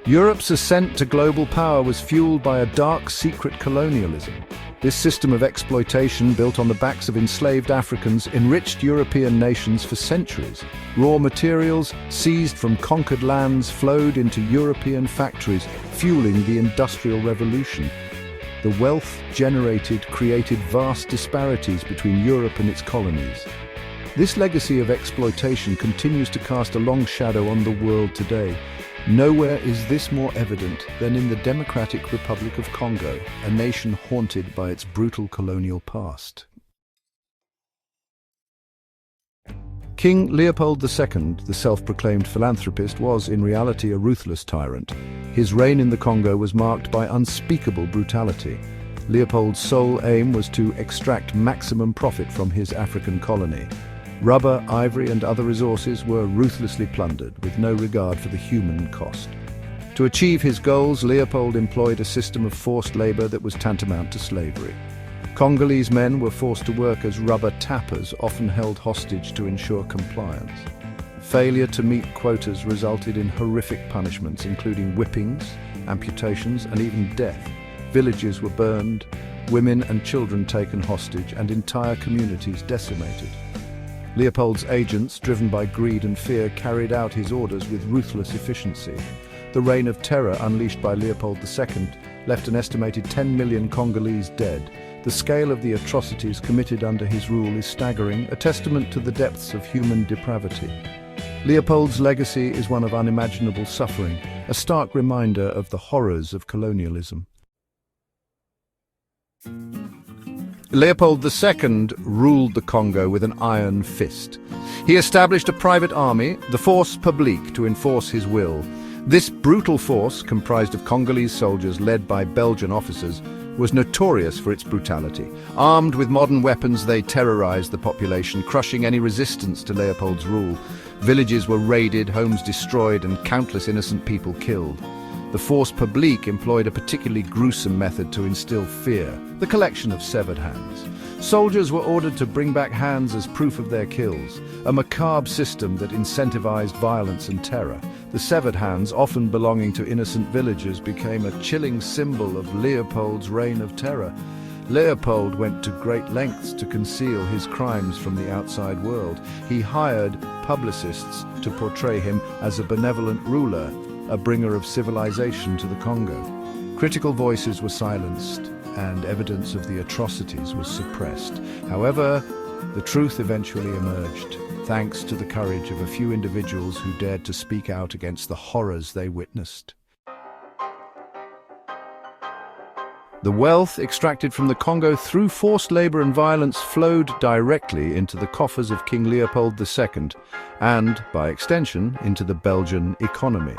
Europe's ascent to global power was fueled by a dark, secret colonialism. This system of exploitation, built on the backs of enslaved Africans, enriched European nations for centuries. Raw materials seized from conquered lands flowed into European factories, fueling the Industrial Revolution. The wealth generated created vast disparities between Europe and its colonies. This legacy of exploitation continues to cast a long shadow on the world today. Nowhere is this more evident than in the Democratic Republic of Congo, a nation haunted by its brutal colonial past. King Leopold II, the self-proclaimed philanthropist, was in reality a ruthless tyrant. His reign in the Congo was marked by unspeakable brutality. Leopold's sole aim was to extract maximum profit from his African colony. Rubber, ivory, and other resources were ruthlessly plundered, with no regard for the human cost. To achieve his goals, Leopold employed a system of forced labor that was tantamount to slavery. Congolese men were forced to work as rubber tappers, often held hostage to ensure compliance. Failure to meet quotas resulted in horrific punishments, including whippings, amputations, and even death. Villages were burned, women and children taken hostage, and entire communities decimated. Leopold's agents, driven by greed and fear, carried out his orders with ruthless efficiency. The reign of terror unleashed by Leopold II left an estimated 10 million Congolese dead. The scale of the atrocities committed under his rule is staggering, a testament to the depths of human depravity. Leopold's legacy is one of unimaginable suffering, a stark reminder of the horrors of colonialism. Leopold II ruled the Congo with an iron fist. He established a private army, the Force Publique, to enforce his will. This brutal force, comprised of Congolese soldiers led by Belgian officers, was notorious for its brutality. Armed with modern weapons, they terrorized the population, crushing any resistance to Leopold's rule. Villages were raided, homes destroyed, and countless innocent people killed. The Force Publique employed a particularly gruesome method to instill fear: the collection of severed hands. Soldiers were ordered to bring back hands as proof of their kills, a macabre system that incentivized violence and terror. The severed hands, often belonging to innocent villagers, became a chilling symbol of Leopold's reign of terror. Leopold went to great lengths to conceal his crimes from the outside world. He hired publicists to portray him as a benevolent ruler, a bringer of civilization to the Congo. Critical voices were silenced, and evidence of the atrocities was suppressed. However, the truth eventually emerged, thanks to the courage of a few individuals who dared to speak out against the horrors they witnessed. The wealth extracted from the Congo through forced labor and violence flowed directly into the coffers of King Leopold II and, by extension, into the Belgian economy.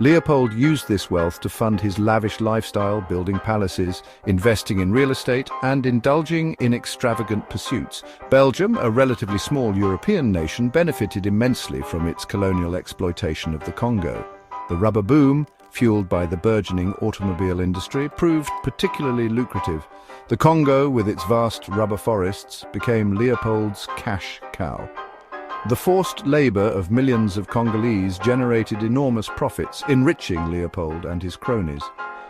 Leopold used this wealth to fund his lavish lifestyle, building palaces, investing in real estate, and indulging in extravagant pursuits. Belgium, a relatively small European nation, benefited immensely from its colonial exploitation of the Congo. The rubber boom, fueled by the burgeoning automobile industry, proved particularly lucrative. The Congo, with its vast rubber forests, became Leopold's cash cow. The forced labor of millions of Congolese generated enormous profits, enriching Leopold and his cronies.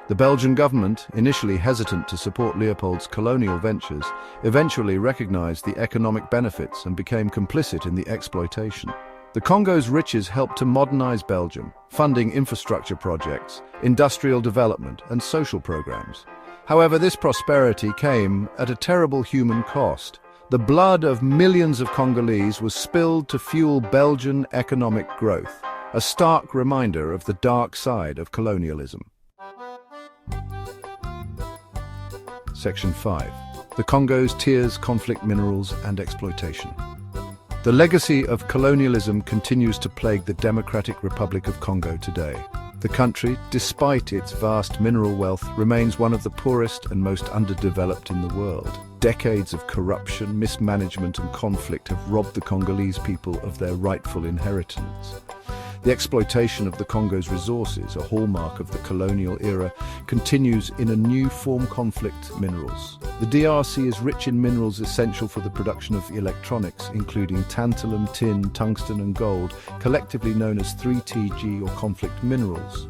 The Belgian government, initially hesitant to support Leopold's colonial ventures, eventually recognized the economic benefits and became complicit in the exploitation. The Congo's riches helped to modernize Belgium, funding infrastructure projects, industrial development, and social programs. However, this prosperity came at a terrible human cost. The blood of millions of Congolese was spilled to fuel Belgian economic growth, a stark reminder of the dark side of colonialism. Section 5. The Congo's tears, conflict, minerals, and exploitation. The legacy of colonialism continues to plague the Democratic Republic of Congo today. The country, despite its vast mineral wealth, remains one of the poorest and most underdeveloped in the world. Decades of corruption, mismanagement, and conflict have robbed the Congolese people of their rightful inheritance. The exploitation of the Congo's resources, a hallmark of the colonial era, continues in a new form: conflict minerals. The DRC is rich in minerals essential for the production of electronics, including tantalum, tin, tungsten and gold, collectively known as 3TG or conflict minerals.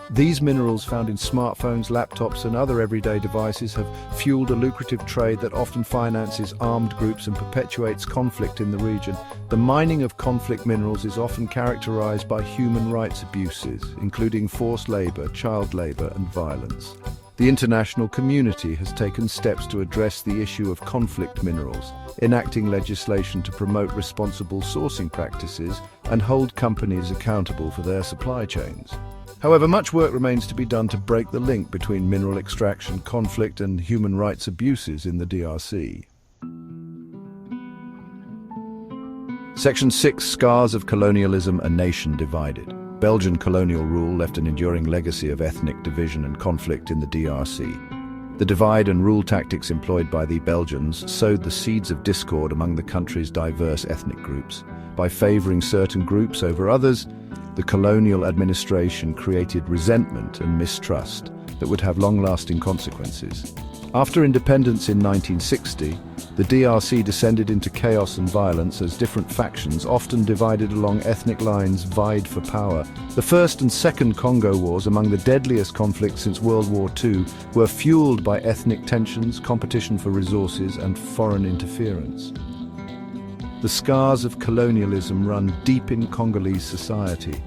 These minerals, found in smartphones, laptops and other everyday devices, have fueled a lucrative trade that often finances armed groups and perpetuates conflict in the region. The mining of conflict minerals is often characterized by human rights abuses, including forced labor, child labor and violence. The international community has taken steps to address the issue of conflict minerals, enacting legislation to promote responsible sourcing practices and hold companies accountable for their supply chains. However, much work remains to be done to break the link between mineral extraction, conflict and human rights abuses in the DRC. Section 6: Scars of Colonialism, a Nation Divided. Belgian colonial rule left an enduring legacy of ethnic division and conflict in the DRC. The divide and rule tactics employed by the Belgians sowed the seeds of discord among the country's diverse ethnic groups. By favoring certain groups over others, the colonial administration created resentment and mistrust that would have long-lasting consequences. After independence in 1960, the DRC descended into chaos and violence as different factions, often divided along ethnic lines, vied for power. The First and Second Congo Wars, among the deadliest conflicts since World War II, were fueled by ethnic tensions, competition for resources, and foreign interference. The scars of colonialism run deep in Congolese society,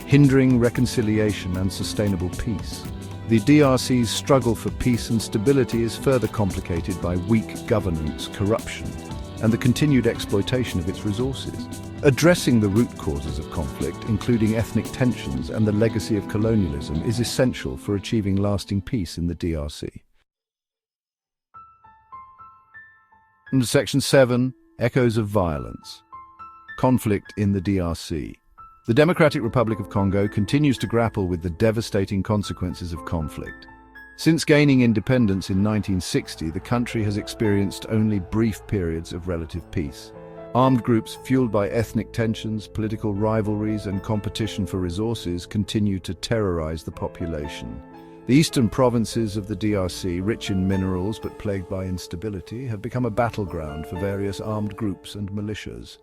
hindering reconciliation and sustainable peace. The DRC's struggle for peace and stability is further complicated by weak governance, corruption, and the continued exploitation of its resources. Addressing the root causes of conflict, including ethnic tensions and the legacy of colonialism, is essential for achieving lasting peace in the DRC. And Section 7: Echoes of Violence. Conflict in the DRC. The Democratic Republic of Congo continues to grapple with the devastating consequences of conflict. Since gaining independence in 1960, the country has experienced only brief periods of relative peace. Armed groups fueled by ethnic tensions, political rivalries, and competition for resources continue to terrorize the population. The eastern provinces of the DRC, rich in minerals but plagued by instability, have become a battleground for various armed groups and militias.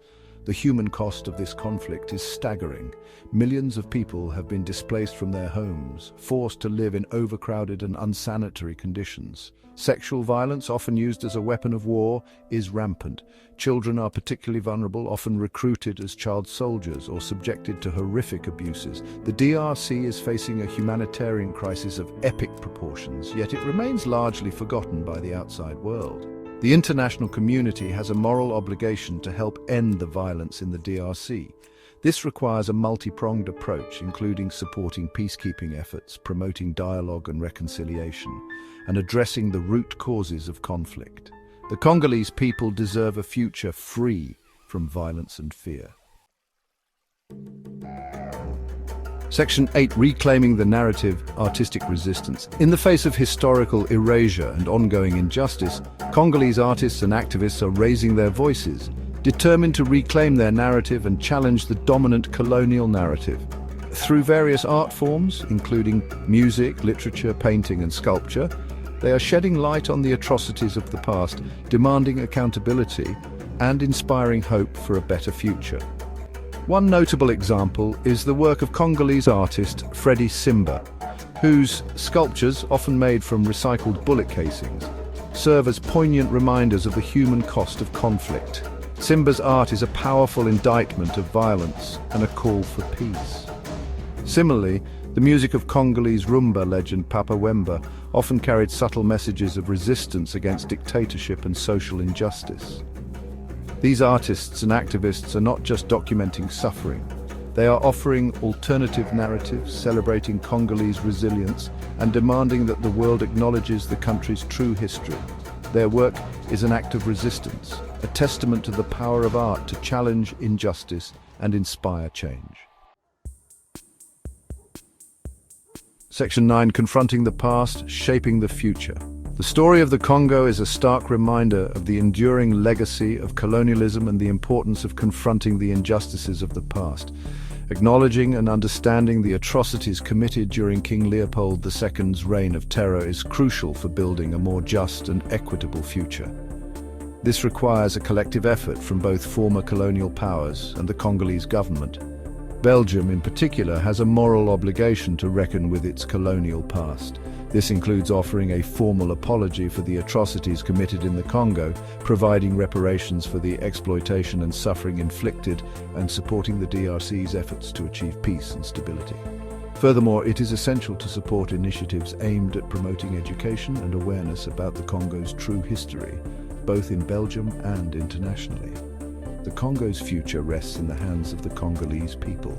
The human cost of this conflict is staggering. Millions of people have been displaced from their homes, forced to live in overcrowded and unsanitary conditions. Sexual violence, often used as a weapon of war, is rampant. Children are particularly vulnerable, often recruited as child soldiers or subjected to horrific abuses. The DRC is facing a humanitarian crisis of epic proportions, yet it remains largely forgotten by the outside world. The international community has a moral obligation to help end the violence in the DRC. This requires a multi-pronged approach, including supporting peacekeeping efforts, promoting dialogue and reconciliation, and addressing the root causes of conflict. The Congolese people deserve a future free from violence and fear. Section 8: Reclaiming the Narrative, Artistic Resistance. In the face of historical erasure and ongoing injustice, Congolese artists and activists are raising their voices, determined to reclaim their narrative and challenge the dominant colonial narrative. Through various art forms, including music, literature, painting and sculpture, they are shedding light on the atrocities of the past, demanding accountability and inspiring hope for a better future. One notable example is the work of Congolese artist Freddy Simba, whose sculptures, often made from recycled bullet casings, serve as poignant reminders of the human cost of conflict. Simba's art is a powerful indictment of violence and a call for peace. Similarly, the music of Congolese Rumba legend Papa Wemba often carried subtle messages of resistance against dictatorship and social injustice. These artists and activists are not just documenting suffering. They are offering alternative narratives, celebrating Congolese resilience, and demanding that the world acknowledges the country's true history. Their work is an act of resistance, a testament to the power of art to challenge injustice and inspire change. Section 9: Confronting the Past, Shaping the Future. The story of the Congo is a stark reminder of the enduring legacy of colonialism and the importance of confronting the injustices of the past. Acknowledging and understanding the atrocities committed during King Leopold II's reign of terror is crucial for building a more just and equitable future. This requires a collective effort from both former colonial powers and the Congolese government. Belgium, in particular, has a moral obligation to reckon with its colonial past. This includes offering a formal apology for the atrocities committed in the Congo, providing reparations for the exploitation and suffering inflicted, and supporting the DRC's efforts to achieve peace and stability. Furthermore, it is essential to support initiatives aimed at promoting education and awareness about the Congo's true history, both in Belgium and internationally. The Congo's future rests in the hands of the Congolese people.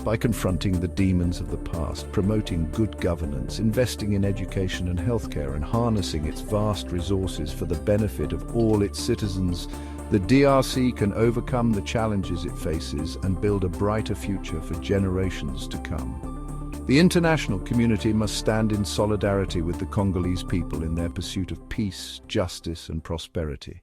By confronting the demons of the past, promoting good governance, investing in education and healthcare, and harnessing its vast resources for the benefit of all its citizens, the DRC can overcome the challenges it faces and build a brighter future for generations to come. The international community must stand in solidarity with the Congolese people in their pursuit of peace, justice, and prosperity.